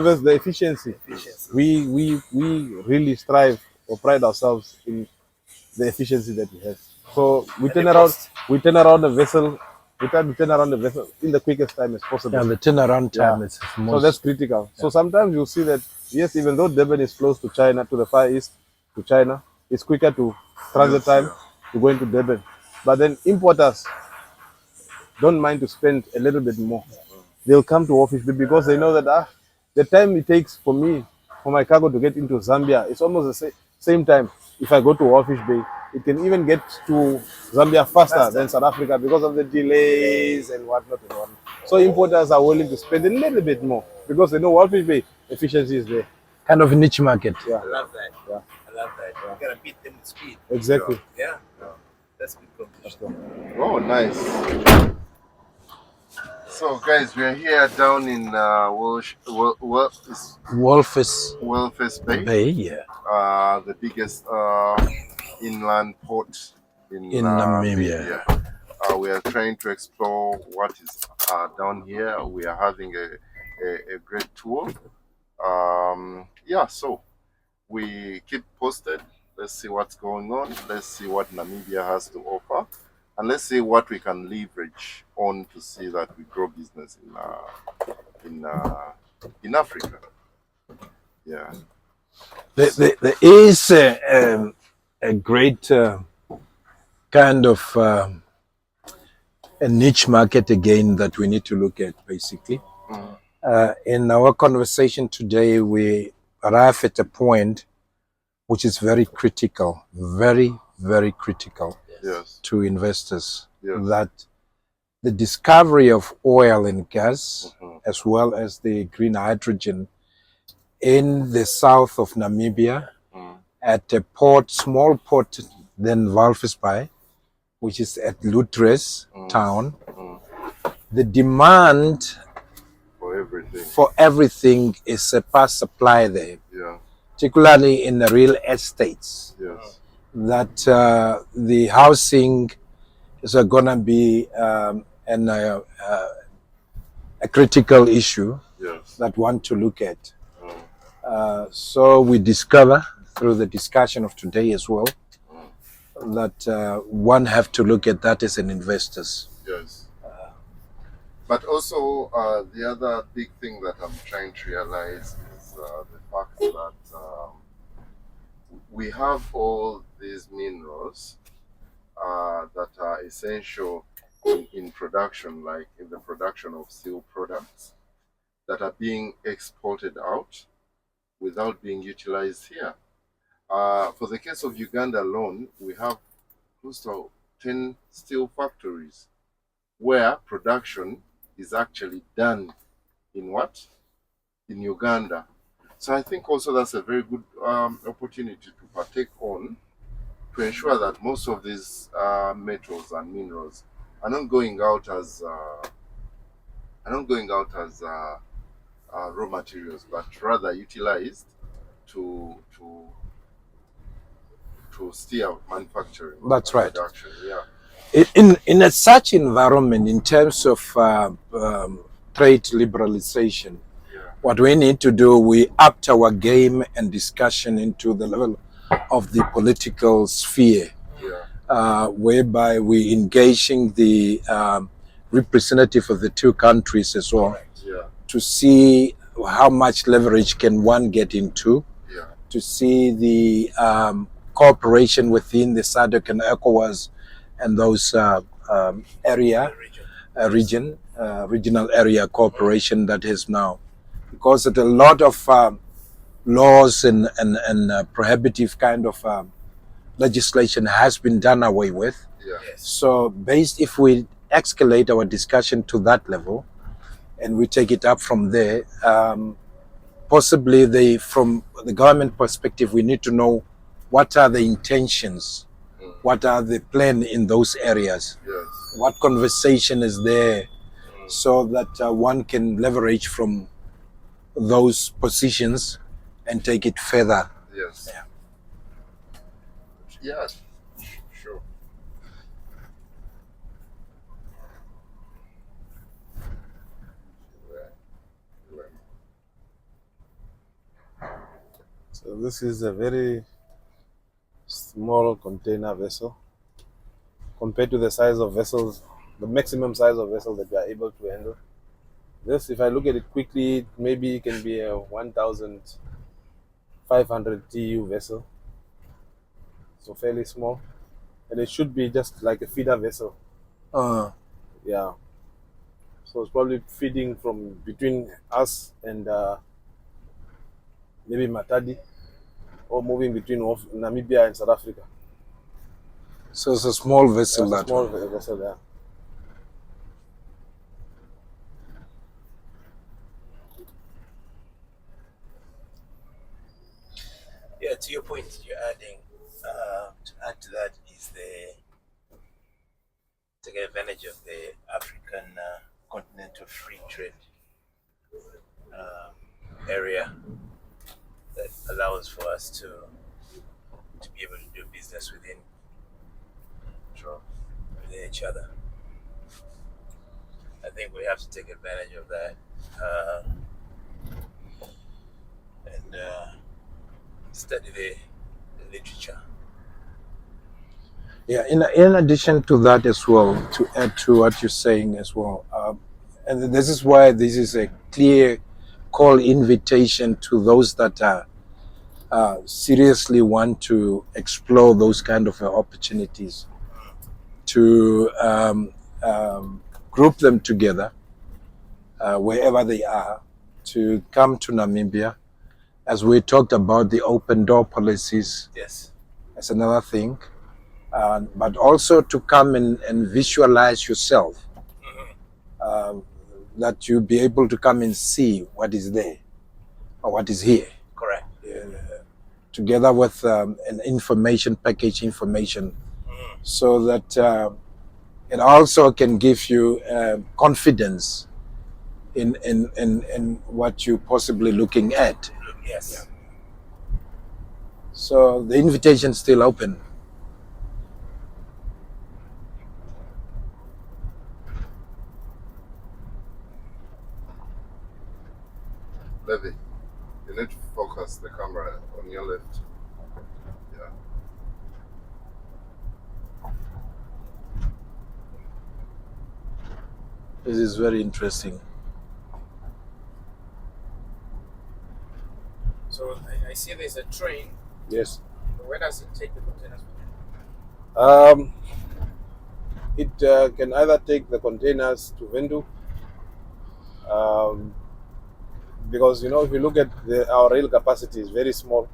First, the efficiency. We really strive or pride ourselves in the efficiency that we have. So we turn around the vessel, we try to turn around the vessel in the quickest time as possible. Yeah, the turnaround time is most. So that's critical. Yeah. So sometimes you'll see that yes, even though Durban is close to China, to the Far East, to China, it's quicker to transit time to go into Durban. But then importers don't mind to spend a little bit more. They'll come to Office Bay because they know that the time it takes for me, for my cargo to get into Zambia, it's almost the same time. If I go to Office Bay, it can even get to Zambia faster than South Africa because of the delays and whatnot and whatnot. So importers are willing to spend a little bit more because they know Office Bay efficiency is there. Kind of a niche market. Yeah. I love that. Yeah. I love that. Yeah. You gotta beat them with speed. Exactly. Yeah. That's good competition. Oh, nice. So, guys, we're here down in Welvisbay. Bay, yeah. The biggest inland port in Namibia. We are trying to explore what is down here. We are having a great tour. So we keep posted. Let's see what's going on. Let's see what Namibia has to offer. And let's see what we can leverage on to see that we grow business in Africa. Yeah. There is a great kind of a niche market again that we need to look at, basically. In our conversation today, we arrive at a point which is very critical, very, very critical to investors. That the discovery of oil and gas, as well as the green hydrogen in the south of Namibia, at a small port than Welvisbay, which is at Lutres town, the demand for everything is surpass supply there, particularly in the real estates. That the housing is going to be a critical issue that one to look at. So we discover through the discussion of today as well that one have to look at that as an investors. Yes. But also the other big thing that I'm trying to realize is the fact that we have all these minerals that are essential in production, like in the production of steel products, that are being exported out without being utilized here. For the case of Uganda alone, we have close to 10 steel factories where production is actually done in what? In Uganda. So I think also that's a very good opportunity to partake on, to ensure that most of these metals and minerals are not going out as raw materials, but rather utilized to steer manufacturing. That's right. Production. Yeah. In such environment, in terms of trade liberalization, what we need to do, we upped our game and discussion into the level of the political sphere, whereby we engaging the representative of the two countries as well, to see how much leverage can one get into, to see the cooperation within the SADC and ECOWAS and those regional area cooperation that is now, because a lot of laws and prohibitive kind of legislation has been done away with. So if we escalate our discussion to that level and we take it up from there, possibly from the government perspective, we need to know what are the intentions, what are the plan in those areas, what conversation is there, so that one can leverage from those positions and take it further. Yes, sure. So this is a very small container vessel compared to the size of vessels, the maximum size of vessel that we are able to handle. This, if I look at it quickly, maybe it can be a 1,500 TEU vessel. So fairly small. And it should be just like a feeder vessel. Yeah. So it's probably feeding from between us and maybe Matadi, or moving between Namibia and South Africa. So it's a small vessel. That's a that small one. vessel, yeah. Yeah, to your point, you're adding, to add to that is the take advantage of the African continental free trade area that allows for us to be able to do business within each other. I think we have to take advantage of that and study the literature. Yeah, in addition to that as well, to add to what you're saying as well, and this is why this is a clear call invitation to those that are seriously want to explore those kind of opportunities, to group them together wherever they are, to come to Namibia. As we talked about the open door policies, Yes. that's another thing. But also to come and visualize yourself, that you be able to come and see what is there or what is here, Correct. together with an information package information, so that it also can give you confidence in what you're possibly looking at. Yes. So the invitation is still open. Levy, you need to focus the camera on your left. Yeah. This is very interesting. So I see there's a train. Yes. Where does it take the containers? It can either take the containers to Vendu, because if you look at our rail capacity is very small.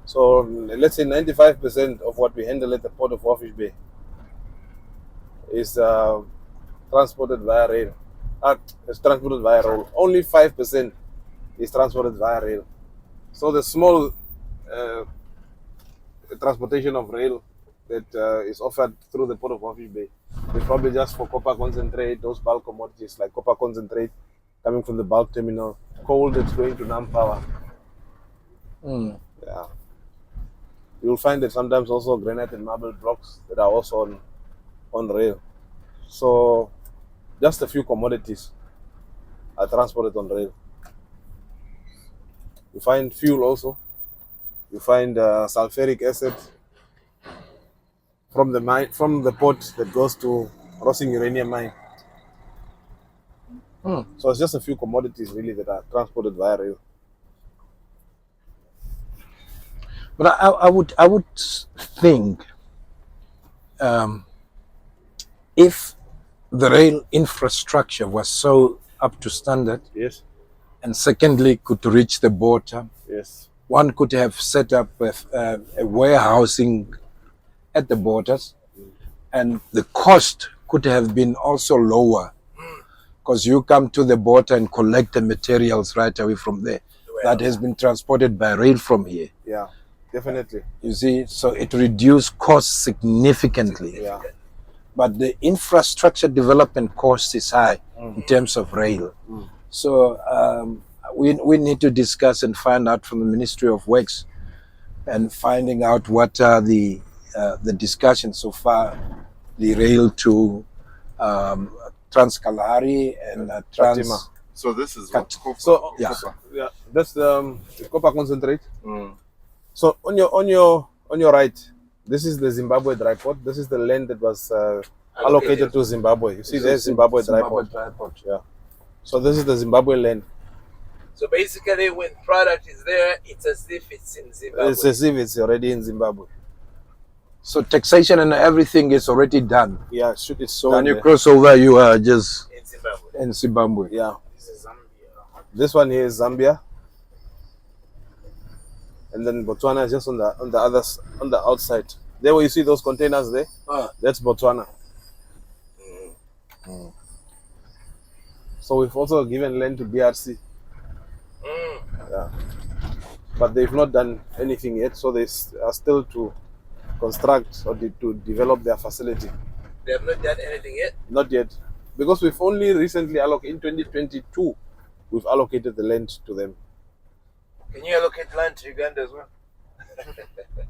So let's say 95% of what we handle at the Port of Welvisbay is transported via rail. It's transported via road. Only 5% is transported via rail. So the small transportation of rail that is offered through the Port of Welvisbay is probably just for copper concentrate, those bulk commodities like copper concentrate coming from the bulk terminal, coal that's going to Nampower. Yeah. You'll find that sometimes also granite and marble blocks that are also on rail. So just a few commodities are transported on rail. You find fuel also. You find sulfuric acid from the mine, from the port that goes to Rossing uranium mine. So it's just a few commodities really that are transported via rail. But I would think, if the rail infrastructure was so up to standard, Yes. and secondly could reach the border, Yes. one could have set up a warehousing at the borders, and the cost could have been also lower, because you come to the border and collect the materials right away from there that has been transported by rail from here. Yeah. Definitely. You see, so it reduced costs significantly. Yeah. But the infrastructure development cost is high in terms of rail. So we need to discuss and find out from the Ministry of Works, and finding out what are the discussions so far, the rail to Trans-Kalahari and So this is Cut. what copper. So Yeah. yeah, that's the copper concentrate. Mm. So on your right, this is the Zimbabwe dry port. This is the land that was allocated to Zimbabwe. You see, there's Zimbabwe dry port. Yeah. So this is the Zimbabwe land. So basically, when product is there, it's as if it's in Zimbabwe. It's as if it's already in Zimbabwe. So taxation and everything is already done. Yeah, it's So done when you there. cross over, you are just in Zimbabwe. in Zimbabwe. Yeah. This is Zambia. This one here is Zambia, and then Botswana is just on the outside. There where you see those containers there, that's Botswana. So we've also given land to BRC. Yeah. But they've not done anything yet, so they are still to construct or to develop their facility. They have not done anything yet. Not yet, because we've only recently allocated in 2022. We've allocated the land to them. Can you allocate land to Uganda as well?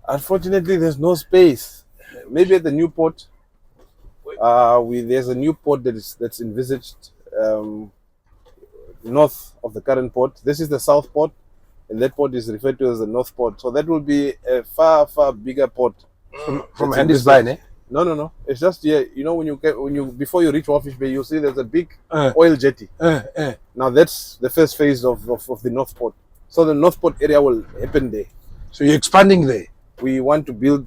Unfortunately, there's no space. Maybe at the new port. There's a new port that's envisaged north of the current port. This is the south port, and that port is referred to as the north port. So that will be a far bigger port. From Welvisbay, eh? No. It's just here. You know, when you before you reach Welvisbay, you see there's a big oil jetty. Now that's the first phase of the north port. So the north port area will happen there. So you're expanding there. We want to build.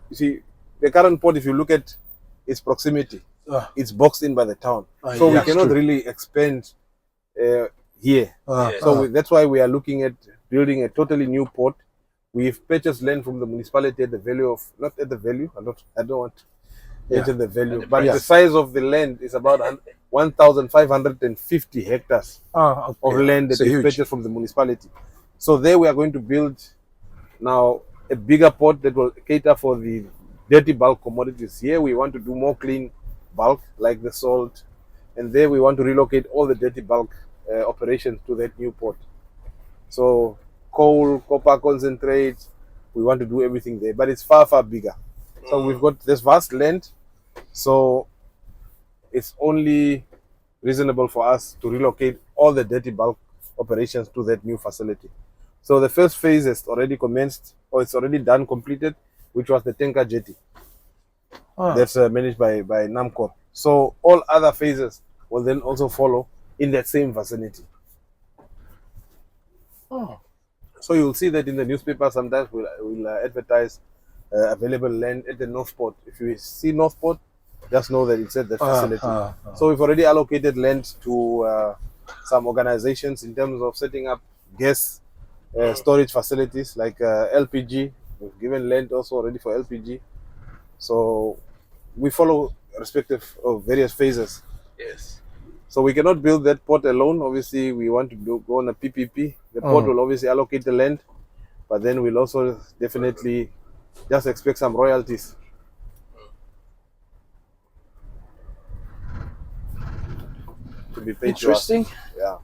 You see, the current port, if you look at its proximity, it's boxed in by the town. So we cannot really expand here. So that's why we are looking at building a totally new port. We've purchased land from the municipality at the value of, not at the value, I don't want to enter the value, but the size of the land is about 1,550 hectares of land that we purchased from the municipality. So there we are going to build now a bigger port that will cater for the dirty bulk commodities. Here we want to do more clean bulk like the salt, and there we want to relocate all the dirty bulk operations to that new port. So coal, copper concentrate, we want to do everything there, but it's far bigger. So we've got this vast land, so it's only reasonable for us to relocate all the dirty bulk operations to that new facility. So the first phase has already commenced, or it's already done, completed, which was the tanker jetty. That's managed by NAMCOR. So all other phases will then also follow in that same vicinity. So you'll see that in the newspaper sometimes we'll advertise available land at the North Port. If you see North Port, just know that it's at that facility. So we've already allocated land to some organizations in terms of setting up gas storage facilities like LPG. We've given land also already for LPG. So we follow respective of various phases. Yes. So we cannot build that port alone. Obviously, we want to go on a PPP. The port will obviously allocate the land, but then we'll also definitely just expect some royalties. To be paid Interesting. to us. Yeah.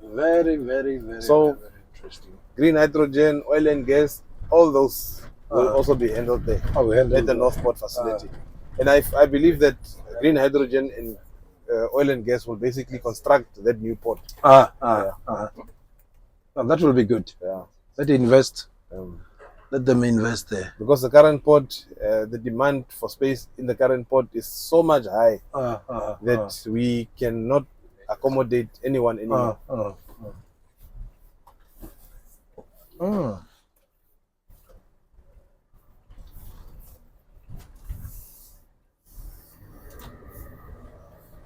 Very So interesting. green hydrogen, oil and gas, all those will also be handled there at the North Port facility. And I believe that green hydrogen and oil and gas will basically construct that new port. Now that will be good. Yeah. Let them invest there. Because the current port, the demand for space in the current port is so much high that we cannot accommodate anyone anymore.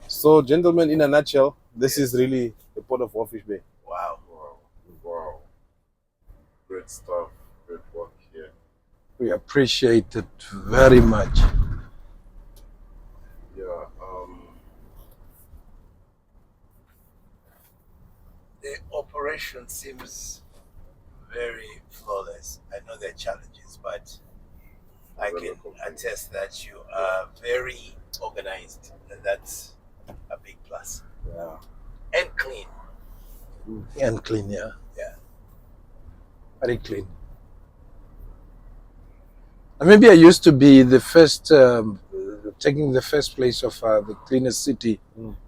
So, gentlemen, in a nutshell, this is really the Port of Welvisbay. Wow. Wow. Great stuff. Great work here. We appreciate it very much. Yeah. The operation seems very flawless. I know there are challenges, but I can attest that you are very organized, and that's a big plus. Yeah. And clean. And clean, yeah. Yeah. Very clean. And maybe I used to be the first, taking the first place of the cleanest city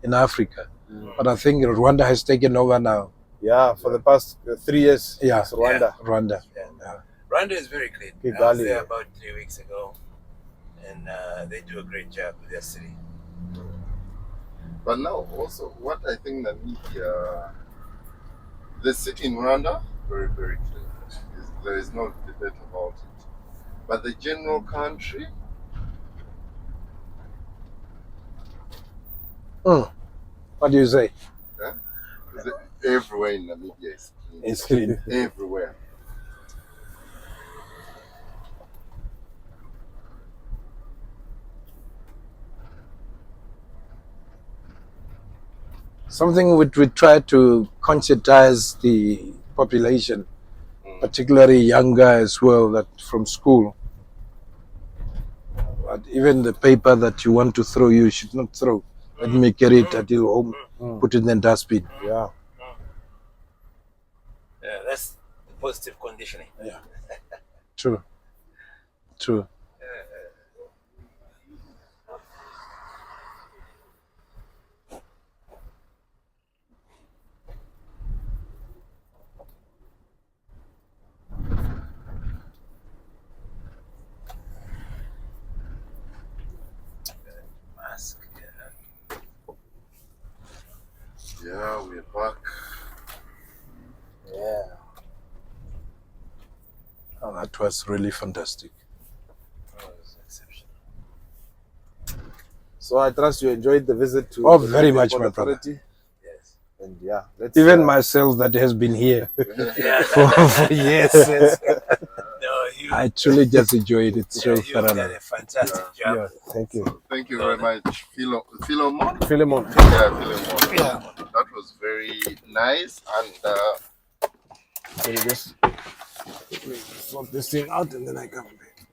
in Africa. But I think Rwanda has taken over now. Yeah, for the past 3 years. Yeah. It's Rwanda. Rwanda. Yeah. Rwanda is very clean. I was Kigali. there about 3 weeks ago, and they do a great job with their city. But now, also, what I think Namibia, the city in Rwanda, very, very clean. There is no debate about it. But the general country, What do you say? everywhere in Namibia is clean. It's clean. Everywhere. Something which we try to conscientize the population, particularly younger as well, that from school. But even the paper that you want to throw, you should not throw. Let me carry it until home, put it in the dustbin. Yeah. Yeah, that's the positive conditioning. Yeah. True. True. Mask. Yeah, we're back. Yeah. Oh, that was really fantastic. Oh, it was exceptional. So I trust you enjoyed the visit to Oh, the very Namibia much, Port my brother. Authority. Yes. And yeah, let's Even myself that has been here Yeah. for years. Yes. No, you, I truly just enjoyed it so you've done thoroughly. a fantastic job. Yeah, thank you. Thank you very much, Philemon. Philemon. Yeah, Philemon. Yeah. That was very nice. And Can you just sort this thing out and then I come back.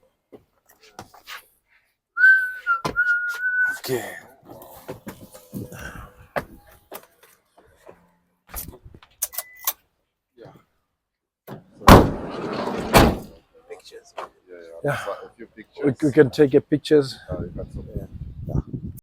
Okay. Pictures. Yeah. a few pictures. We can take a pictures. That's okay.